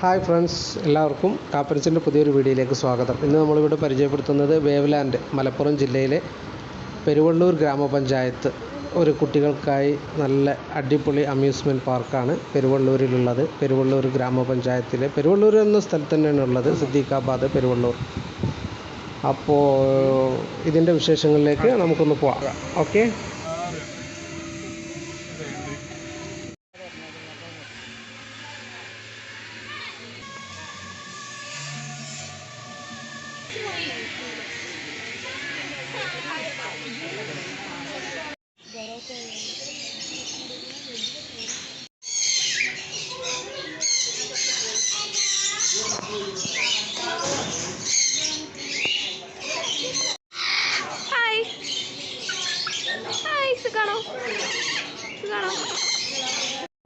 Hi friends, എല്ലാവർക്കും കാപ്പൻസിൻ്റെ പുതിയൊരു വീഡിയോയിലേക്ക് സ്വാഗതം. ഇന്ന് നമ്മളിവിടെ പരിചയപ്പെടുത്തുന്നത് വേവ്ലാൻഡ്, മലപ്പുറം ജില്ലയിലെ പെരുവള്ളൂർ ഗ്രാമപഞ്ചായത്ത് ഒരു കുട്ടികൾക്കായി നല്ല അടിപൊളി അമ്യൂസ്മെൻറ്റ് പാർക്കാണ് പെരുവള്ളൂരിലുള്ളത്. പെരുവള്ളൂർ ഗ്രാമപഞ്ചായത്തിലെ പെരുവള്ളൂർ എന്ന സ്ഥലത്ത് തന്നെയാണ് ഉള്ളത്, സിദ്ദീഖാബാദ് പെരുവള്ളൂർ. അപ്പോൾ ഇതിൻ്റെ വിശേഷങ്ങളിലേക്ക് നമുക്കൊന്ന് പോകാം. ഓക്കെ.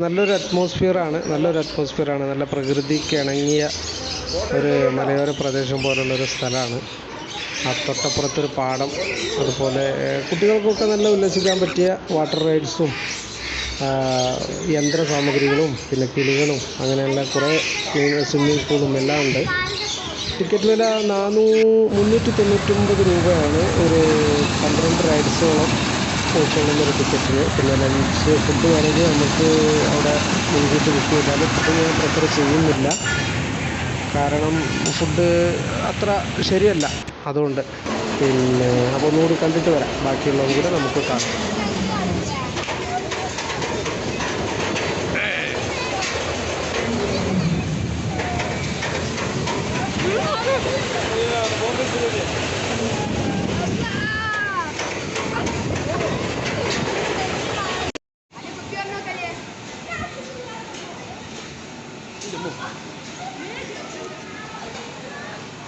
നല്ലൊരു അറ്റ്മോസ്ഫിയറാണ്, നല്ല പ്രകൃതിക്ക് ഇണങ്ങിയ ഒരു മലയോര പ്രദേശം പോലുള്ളൊരു സ്ഥലമാണ്. തൊട്ടപ്പുറത്തൊരു പാടം, അതുപോലെ കുട്ടികൾക്കൊക്കെ നല്ല ഉല്ലസിക്കാൻ പറ്റിയ വാട്ടർ റൈഡ്സും യന്ത്ര സാമഗ്രികളും പിന്നെ കിളികളും അങ്ങനെയുള്ള കുറേ സ്വിമ്മിംഗ് പൂളും എല്ലാം ഉണ്ട്. ടിക്കറ്റ് വില 399 രൂപയാണ് ഒരു 12 റൈഡ്സോളം ഉൾക്കൊള്ളുന്നൊരു ടിക്കറ്റിന്. പിന്നെ ലഞ്ച് ഫുഡ് വേണമെങ്കിൽ നമുക്ക് അവിടെ മുൻകൂട്ടി ബുക്ക് ചെയ്താൽ ഫുഡ് ഞാൻ പ്രിഫർ ചെയ്യുന്നില്ല, കാരണം ഫുഡ് അത്ര ശരിയല്ല. അതുകൊണ്ട് പിന്നെ അപ്പോൾ ഒന്നുകൂടി കണ്ടിട്ട് വരാം, ബാക്കിയുള്ളതും കൂടെ നമുക്ക് കാണാം.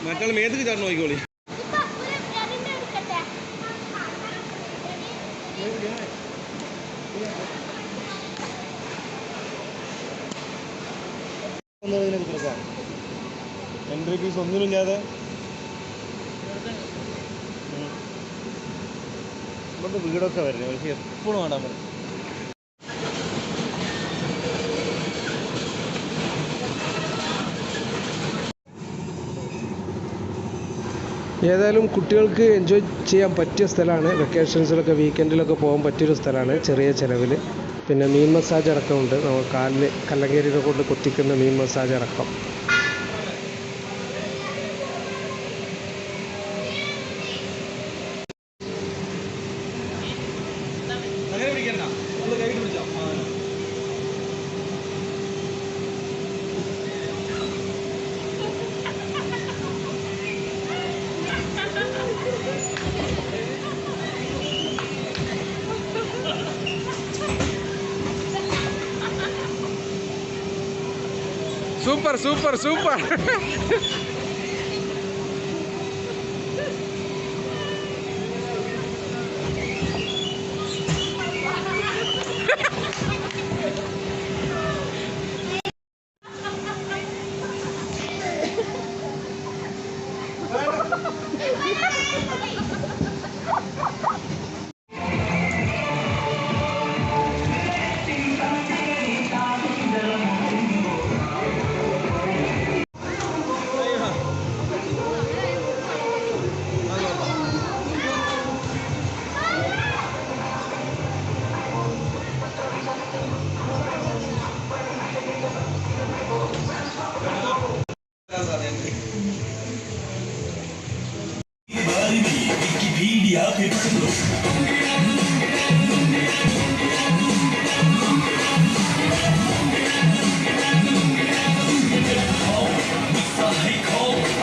മറ്റാൾ മേത്തേക്ക് ചാടണം, നോക്കിക്കോളി. എൻട്രി ഫീസ് ഒന്നിനും ഇല്ലാതെ നമ്മുടെ വീടൊക്കെ വരുന്നത്, പക്ഷേ എപ്പോഴും കാണാൻ പറ്റും. ഏതായാലും കുട്ടികൾക്ക് എൻജോയ് ചെയ്യാൻ പറ്റിയ സ്ഥലമാണ്. വെക്കേഷൻസിലൊക്കെ വീക്കെൻഡിലൊക്കെ പോകാൻ പറ്റിയൊരു സ്ഥലമാണ്, ചെറിയ ചിലവിൽ. പിന്നെ മീൻ മസാജ് അടക്കമുണ്ട്, നമുക്ക് കാലിൽ കല്ലങ്കേരിയൊക്കെ കൊണ്ട് കുത്തിക്കുന്ന മീൻ മസാജ് അടക്കം. Super super super.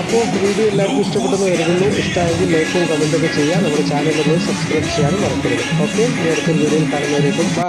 അപ്പോൾ വീഡിയോ എല്ലാവർക്കും ഇഷ്ടപ്പെട്ടെന്ന് കരുതുന്നു. ഇഷ്ടമായെങ്കിൽ ലൈക്കും കമൻറ്റൊക്കെ ചെയ്യാം. നമ്മുടെ ചാനലിൽ പോയി സബ്സ്ക്രൈബ് ചെയ്യാനും മറക്കരുത്. ഓക്കെ, അടുത്തൊരു വീഡിയോയിൽ കാണുന്നവരേക്കും ബൈ.